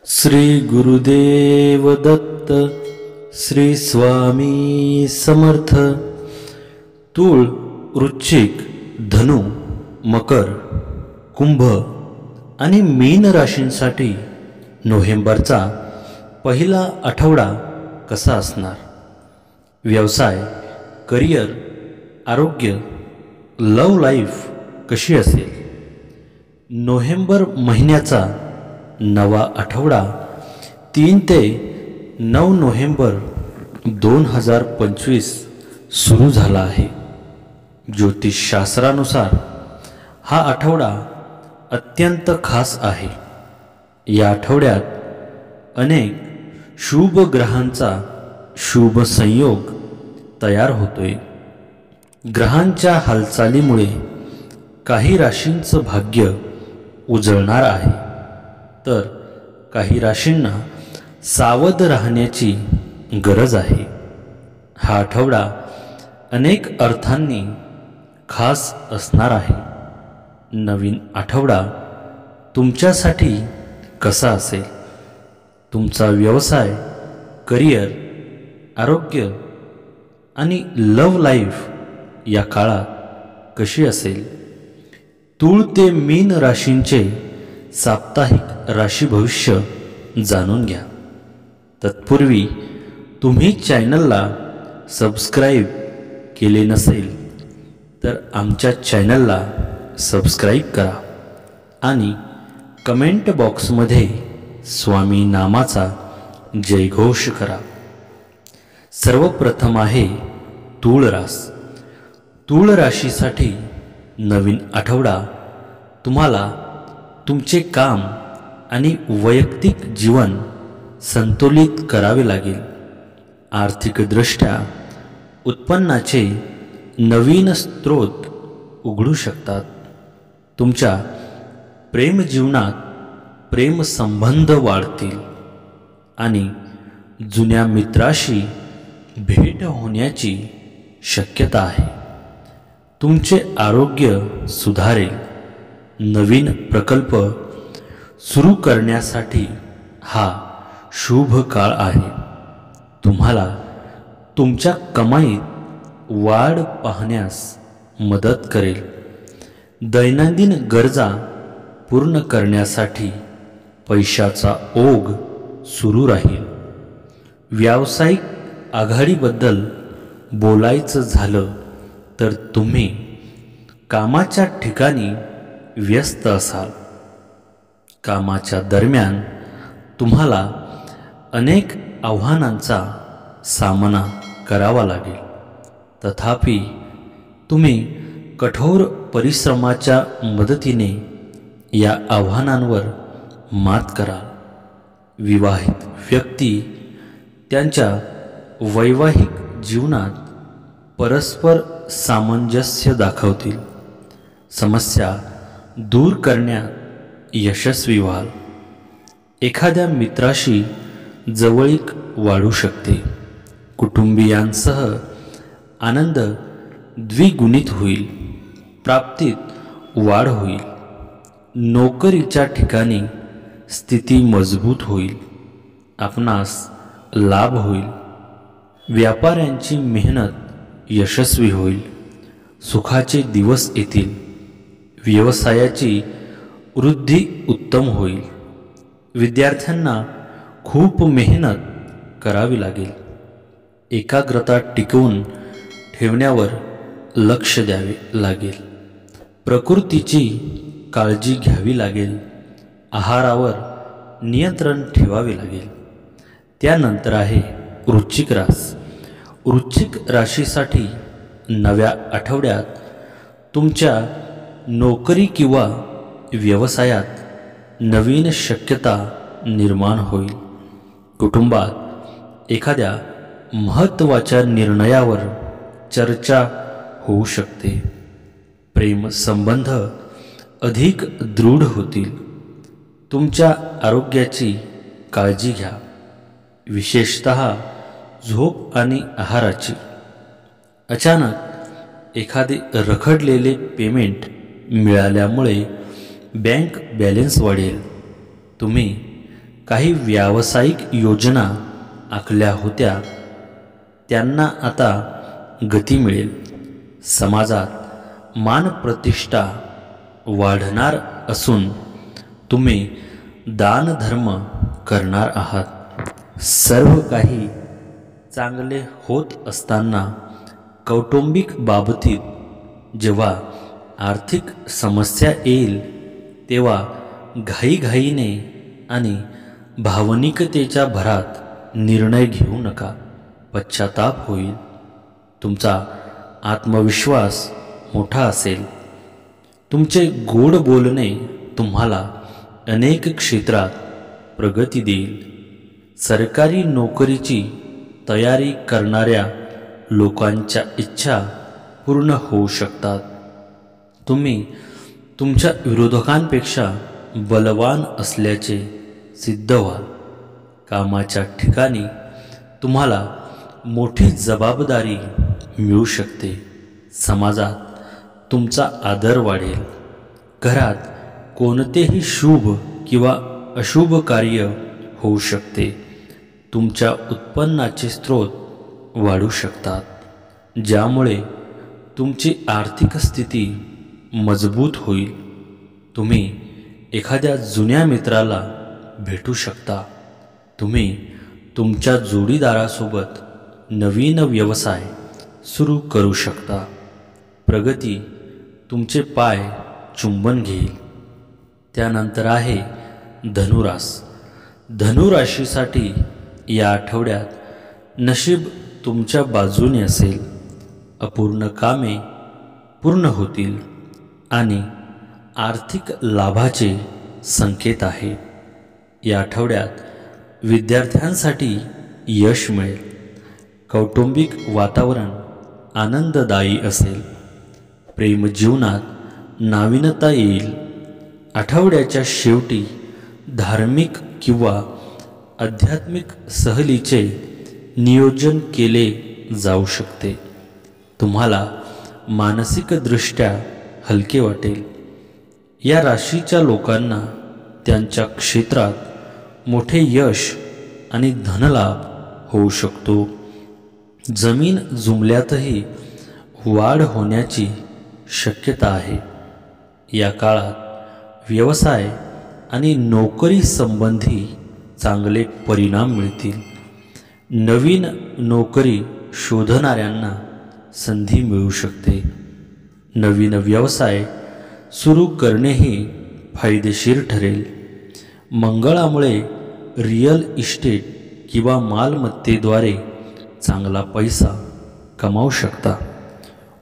श्री गुरुदेव दत्त, श्री स्वामी समर्थ. तूळ, वृश्चिक, धनु, मकर, कुंभ आणि मीन राशींसाठी नोव्हेंबरचा पहिला आठवडा कसा असणार? व्यवसाय, करिअर, आरोग्य, लव्ह लाईफ कशी असेल? नोव्हेंबर महिन्याचा नवा आठवडा 3 ते 9 नोव्हेंबर 2025 सुरू झाला आहे. ज्योतिषशास्त्रानुसार हा आठवडा अत्यंत खास आहे. या आठवड्यात अनेक शुभ ग्रहांचा शुभ संयोग तयार होतोय. ग्रहांच्या हालचालीमुळे काही राशींचं भाग्य उजळणार आहे, तर काही राशींना सावध राहण्याची गरज आहे. हा आठवडा अनेक अर्थांनी खास असणार आहे. नवीन आठवडा तुमच्यासाठी कसा असेल? तुमचा व्यवसाय, करिअर, आरोग्य आणि लव्ह लाईफ या काळात कशी असेल? तूळ ते मीन राशींचे साप्ताहिक राशी भविष्य जाणून घ्या. तत्पूर्वी तुम्ही चॅनलला सबस्क्राईब केले नसेल तर आमच्या चॅनलला सबस्क्राईब करा आणि कमेंट बॉक्समध्ये स्वामी नामाचा जयघोष करा. सर्वप्रथम आहे तूळ रास. तूळ राशीसाठी नवीन आठवडा तुम्हाला तुमचे काम आणि वैयक्तिक जीवन संतुलित करावे लागेल. आर्थिकदृष्ट्या उत्पन्नाचे नवीन स्रोत उघडू शकतात. तुमच्या प्रेमजीवनात प्रेमसंबंध वाढतील आणि जुन्या मित्राशी भेट होण्याची शक्यता आहे. तुमचे आरोग्य सुधारेल. नवीन प्रकल्प सुरू करण्यासाठी हा शुभ काळ आहे. तुम्हाला तुमच्या कमाईत वाढ पाहण्यास मदत करेल. दैनंदिन गरजा पूर्ण करण्यासाठी पैशाचा ओघ सुरू राहील. व्यावसायिक आघाडीबद्दल बोलायचं झालं तर तुम्ही कामाच्या ठिकाणी व्यस्त असाल. कामाच्या दरम्यान तुम्हाला अनेक आव्हानांचा सामना करावा लागेल. तथापि तुम्ही कठोर परिश्रमाच्या मदतीने या आव्हानांवर मात कराल. विवाहित व्यक्ती त्यांच्या वैवाहिक जीवनात परस्पर सामंजस्य दाखवतील. समस्या दूर करण्यात यशस्वी व्हाल. एखाद्या मित्राशी जवळीक वाढू शकते. कुटुंबियांसह आनंद द्विगुणित होईल. प्राप्तीत वाढ होईल. नोकरीच्या ठिकाणी स्थिती मजबूत होईल. आपणास लाभ होईल. व्यापाऱ्यांची मेहनत यशस्वी होईल. सुखाचे दिवस येतील. व्यवसायाची वृद्धी उत्तम होईल. विद्यार्थ्यांना खूप मेहनत करावी लागेल. एकाग्रता टिकवून ठेवण्यावर लक्ष द्यावे लागेल. प्रकृतीची काळजी घ्यावी लागेल. आहारावर नियंत्रण ठेवावे लागेल. त्यानंतर आहे वृश्चिक रास. वृश्चिक राशीसाठी नव्या आठवड्यात तुमच्या नोकरी किंवा व्यवसायात नवीन शक्यता निर्माण होईल. कुटुंबात एखाद्या महत्त्वाच्या निर्णयावर चर्चा होऊ शकते. प्रेमसंबंध अधिक दृढ होतील. तुमच्या आरोग्याची काळजी घ्या, विशेषतः झोप आणि आहाराची. अचानक एखादे रखडलेले पेमेंट मिळाल्यामुळे बँक बॅलन्स वाढेल. तुम्ही काही व्यावसायिक योजना आखल्या होत्या त्यांना आता गती मिळेल. समाजात मान प्रतिष्ठा वाढणार असून तुम्ही दानधर्म करणार आहात. सर्व काही चांगले होत असताना कौटुंबिक बाबतीत जेव्हा आर्थिक समस्या येईल तेव्हा घाईघाईने आणि भावनिकतेच्या भरात निर्णय घेऊ नका. पश्चाताप होईल. तुमचा आत्मविश्वास मोठा असेल. तुमचे गोड बोलणे तुम्हाला अनेक क्षेत्रात प्रगती देईल. सरकारी नोकरीची तयारी करणाऱ्या लोकांच्या इच्छा पूर्ण होऊ शकतात. तुम्ही तुमच्या विरोधकांपेक्षा बलवान असल्याचे सिद्ध व्हाल. कामाच्या ठिकाणी तुम्हाला मोठी जबाबदारी मिळू शकते. समाजात तुमचा आदर वाढेल. घरात कोणतेही शुभ किंवा अशुभ कार्य होऊ शकते. तुमच्या उत्पन्नाचे स्रोत वाढू शकतात, ज्यामुळे तुमची आर्थिक स्थिती मजबूत होईल. तुम्ही एखाद्या जुन्या मित्राला भेटू शकता. तुम्ही तुमच्या जोडीदारासोबत नवीन व्यवसाय सुरू करू शकता. प्रगती तुमचे पाय चुंबन घेईल. त्यानंतर आहे धनुरास. धनुराशीसाठी या आठवड्यात नशीब तुमच्या बाजूने असेल. अपूर्ण कामे पूर्ण होतील आणि आर्थिक लाभाचे संकेत आहे. या आठवड्यात विद्यार्थ्यांसाठी यश मिळेल. कौटुंबिक वातावरण आनंददायी असेल. प्रेमजीवनात नाविन्यता येईल. आठवड्याच्या शेवटी धार्मिक किंवा आध्यात्मिक सहलीचे नियोजन केले जाऊ शकते. तुम्हाला मानसिकदृष्ट्या हलके वाटेल. या राशीच्या लोकांना त्यांच्या क्षेत्रात मोठे यश आणि धनलाभ होऊ शकतो. जमीन जुमल्यातही वाढ होण्याची शक्यता आहे. या काळात व्यवसाय आणि नोकरी संबंधी चांगले परिणाम मिळतील. नवीन नोकरी शोधणाऱ्यांना संधी मिळू शकते. नवीन व्यवसाय सुरू करणेही फायदेशीर ठरेल. मंगळामुळे रिअल इस्टेट किंवा मालमत्तेद्वारे चांगला पैसा कमावू शकता.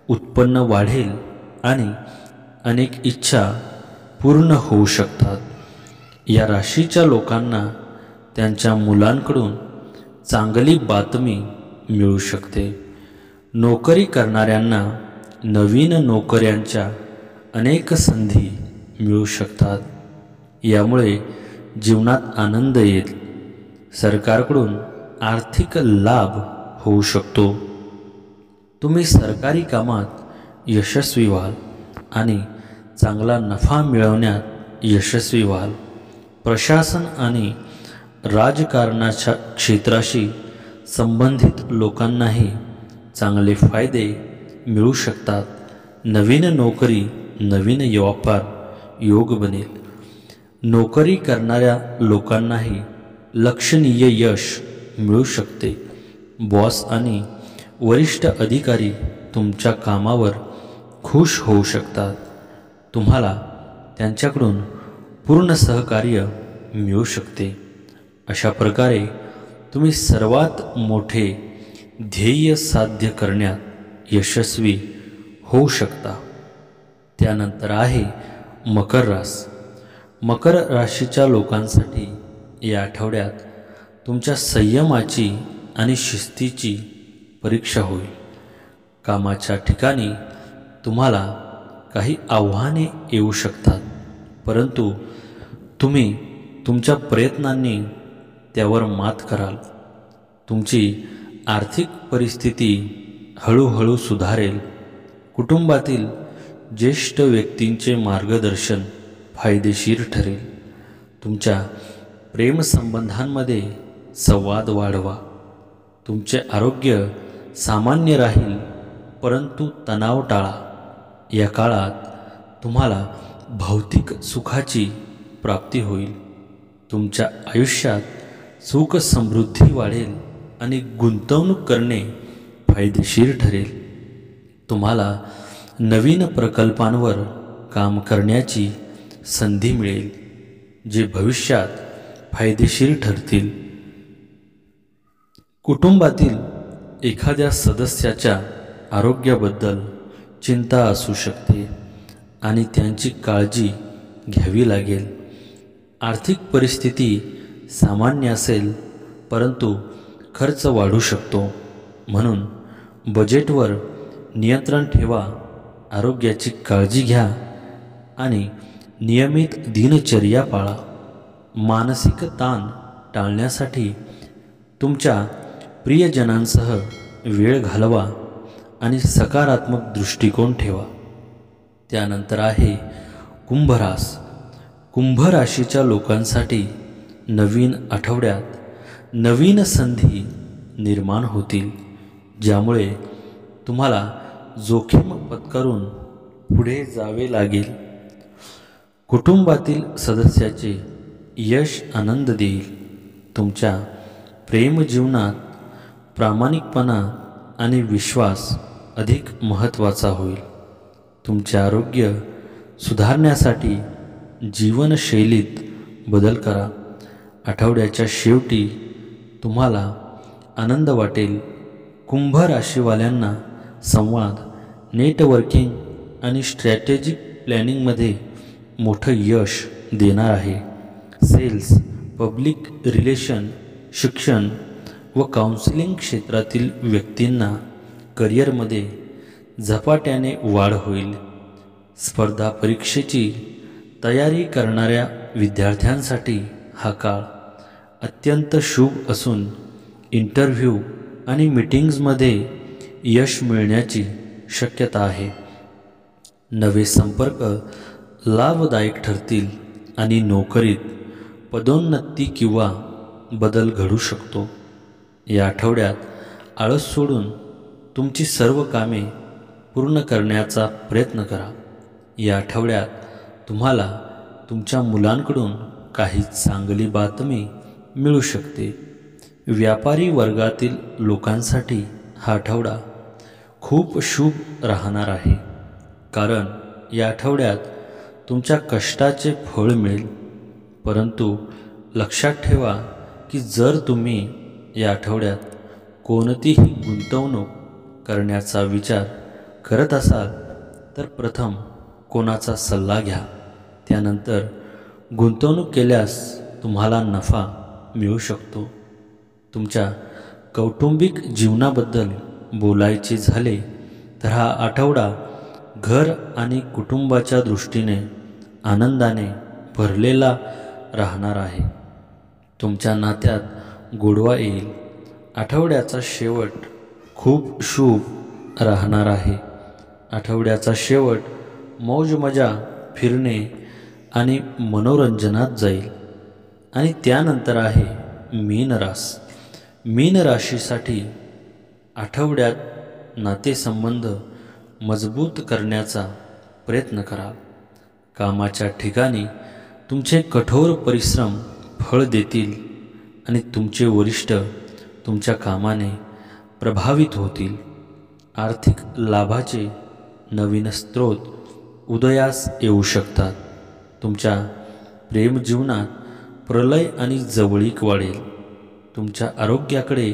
उत्पन्न वाढेल आणि अनेक इच्छा पूर्ण होऊ शकतात. या राशीच्या लोकांना त्यांच्या मुलांकडून चांगली बातमी मिळू शकते. नोकरी करणाऱ्यांना नवीन नोकऱ्यांच्या अनेक संधी मिळू शकतात. यामुळे जीवनात आनंद येईल. सरकारकडून आर्थिक लाभ होऊ शकतो. तुम्ही सरकारी कामात यशस्वी व्हाल आणि चांगला नफा मिळवण्यात यशस्वी व्हाल. प्रशासन आणि राजकारणाच्या क्षेत्राशी संबंधित लोकांनाही चांगले फायदे मिळू शकतात. नवीन नोकरी, नवीन व्यापार योग बनेल. नोकरी करणाऱ्या लोकांनाही लक्षणीय यश मिळू शकते. बॉस आणि वरिष्ठ अधिकारी तुमच्या कामावर खुश होऊ शकतात. तुम्हाला त्यांच्याकडून पूर्ण सहकार्य मिळू शकते. अशा प्रकारे तुम्ही सर्वात मोठे ध्येय साध्य करण्यात यशस्वी होऊ शकता. त्यानंतर आहे मकर रास. मकर राशीच्या लोकांसाठी या आठवड्यात तुमच्या संयमाची आणि शिस्तीची परीक्षा होईल. कामाच्या ठिकाणी तुम्हाला काही आव्हाने येऊ शकतात, परंतु तुम्ही तुमच्या प्रयत्नांनी त्यावर मात कराल. तुमची आर्थिक परिस्थिती हळूहळू सुधारेल. कुटुंबातील ज्येष्ठ व्यक्तींचे मार्गदर्शन फायदेशीर ठरेल. तुमच्या प्रेमसंबंधांमध्ये संवाद वाढवा. तुमचे आरोग्य सामान्य राहील, परंतु तणाव टाळा. या काळात तुम्हाला भौतिक सुखाची प्राप्ती होईल. तुमच्या आयुष्यात सुख समृद्धी वाढेल आणि गुंतवणूक करणे फायदेशीर ठरेल. तुम्हाला नवीन प्रकल्पांवर काम करण्याची संधी मिळेल, जे भविष्यात फायदेशीर ठरतील. कुटुंबातील एखाद्या सदस्याच्या आरोग्याबद्दल चिंता असू शकते आणि त्यांची काळजी घ्यावी लागेल. आर्थिक परिस्थिती सामान्य असेल, परंतु खर्च वाढू शकतो. म्हणून बजेटवर नियंत्रण ठेवा, आरोग्याची काळजी घ्या आणि नियमित दिनचर्या पाळा. मानसिक ताण टाळण्यासाठी तुमच्या प्रियजनांसह वेळ घालवा आणि सकारात्मक दृष्टिकोन ठेवा. त्यानंतर आहे कुंभ रास. कुंभ राशीच्या लोकांसाठी नवीन आठवड्यात नवीन संधी निर्माण होतील, ज्यामुळे तुम्हाला जोखीम पत्करून पुढे जावे लागेल. कुटुंबातील सदस्याचे यश आनंद देईल. तुमच्या प्रेमजीवनात प्रामाणिकपणा आणि विश्वास अधिक महत्त्वाचा होईल. तुमचे आरोग्य सुधारण्यासाठी जीवनशैलीत बदल करा. आठवड्याच्या शेवटी तुम्हाला आनंद वाटेल. कुंभ राशीवाल्यांना संवाद, नेटवर्किंग आणि स्ट्रॅटेजिक प्लॅनिंगमध्ये मोठं यश देणार आहे. सेल्स, पब्लिक रिलेशन, शिक्षण व काउन्सिलिंग क्षेत्रातील व्यक्तींना करिअरमध्ये झपाट्याने वाढ होईल. स्पर्धा परीक्षेची तयारी करणाऱ्या विद्यार्थ्यांसाठी हा काळ अत्यंत शुभ असून इंटरव्ह्यू आणि मीटिंग्जमध्ये यश मिळण्याची शक्यता आहे. नवे संपर्क लाभदायक ठरतील आणि नोकरीत पदोन्नती किंवा बदल घडू शकतो. या आठवड्यात आळस सोडून तुमची सर्व कामे पूर्ण करण्याचा प्रयत्न करा. या आठवड्यात तुम्हाला तुमच्या मुलांकडून काही चांगली बातमी मिळू शकते. व्यापारी वर्गातील लोकांसाठी हा आठवडा खूप शुभ राहणार आहे, कारण या आठवड्यात तुमच्या कष्टाचे फळ मिळेल. परंतु लक्षात ठेवा की जर तुम्ही या आठवड्यात कोणतीही गुंतवणूक करण्याचा विचार करत असाल तर प्रथम कोणाचा सल्ला घ्या. त्यानंतर गुंतवणूक केल्यास तुम्हाला नफा मिळू शकतो. तुमच्या कौटुंबिक जीवनाबद्दल बोलायचे झाले तर हा आठवडा घर आणि कुटुंबाच्या दृष्टीने आनंदाने भरलेला राहणार आहे. तुमच्या नात्यात गोडवा येईल. आठवड्याचा शेवट खूप शुभ राहणार आहे. आठवड्याचा शेवट मौज मजा, फिरणे आणि मनोरंजनात जाईल. आणि त्यानंतर आहे मीन रास. मीन राशीसाठी आठवड्यात नातेसंबंध मजबूत करण्याचा प्रयत्न करा. कामाच्या ठिकाणी तुमचे कठोर परिश्रम फळ देतील आणि तुमचे वरिष्ठ तुमच्या कामाने प्रभावित होतील. आर्थिक लाभाचे नवीन स्रोत उदयास येऊ शकतात. तुमच्या प्रेमजीवनात प्रलय आणि जवळीक वाढेल. तुमच्या आरोग्याकडे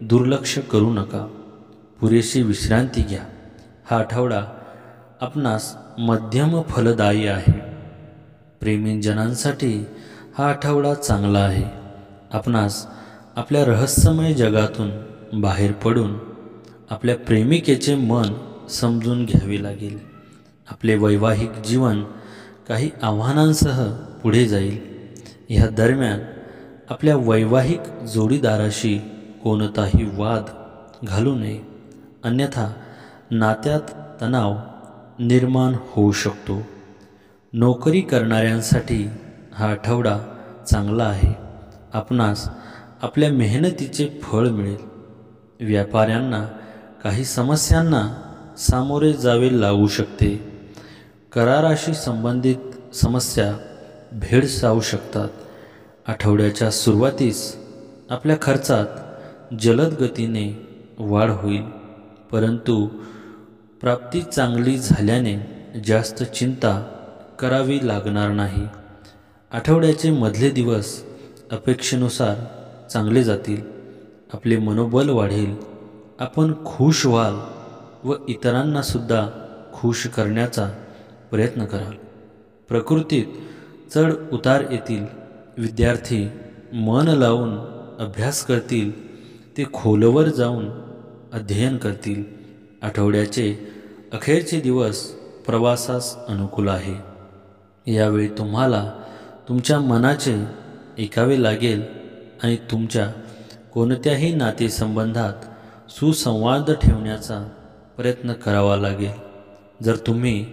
दुर्लक्ष करू नका. पुरेशी विश्रांती घ्या. हा आठवडा आपणास मध्यम फलदायी आहे. प्रेमीजनांसाठी हा आठवडा चांगला आहे. आपणास आपल्या रहस्यमय जगातून बाहेर पडून आपल्या प्रेमिकेचे मन समजून घ्यावे लागेल. आपले वैवाहिक जीवन काही आव्हानांसह पुढे जाईल. ह्या दरम्यान आपल्या वैवाहिक जोडीदाराशी कोणताही वाद घालू नये, अन्यथा नात्यात तणाव निर्माण होऊ शकतो. नोकरी करणाऱ्यांसाठी हा आठवडा चांगला आहे. आपणास आपल्या मेहनतीचे फळ मिळेल। व्यापाऱ्यांना काही समस्यांना सामोरे जावे लागू शकते। कराराशी संबंधित समस्या भेडसावू शकतात। आठवड्याच्या सुरुवातीस आपल्या खर्चात जलद गतीने वाढ होईल, परंतु प्राप्ती चांगली झाल्याने जास्त चिंता करावी लागणार नाही। आठवड्याचे मधले दिवस अपेक्षेनुसार चांगले जातील। आपले मनोबल वाढेल, आपण खुश व्हाल व इतरांनासुद्धा खुश करण्याचा प्रयत्न कराल। प्रकृतीत चढ उतार येतील। विद्यार्थी मन लावून अभ्यास करतील, ते खोलवर जाऊन अध्ययन करतील। आठवड्याचे अखेरचे दिवस प्रवासास अनुकूल आहे। यावेळी तुम्हाला तुमच्या मनाचे ऐकावे लागेल आणि तुमच्या कोणत्याही नातेसंबंधात सुसंवाद ठेवण्याचा प्रयत्न करावा लागेल। जर तुम्ही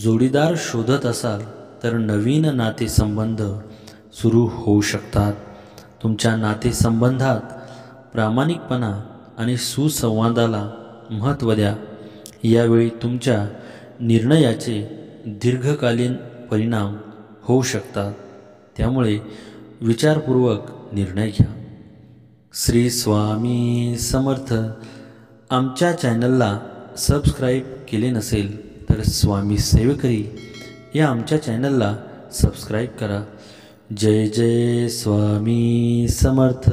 जोडीदार शोधत असाल तर नवीन नातेसंबंध सुरू होऊ शकतात। तुमच्या नातेसंबंधात प्रामाणिकपणा आणि सुसंवादाला महत्त्व द्या। यावेळी तुमच्या निर्णयाचे दीर्घकालीन परिणाम होऊ शकतात, त्यामुळे विचारपूर्वक निर्णय घ्या। श्री स्वामी समर्थ। आमच्या चॅनलला सबस्क्राईब केले नसेल तर स्वामी सेवेकरी या आमच्या चॅनलला सबस्क्राईब करा। जय जय स्वामी समर्थ।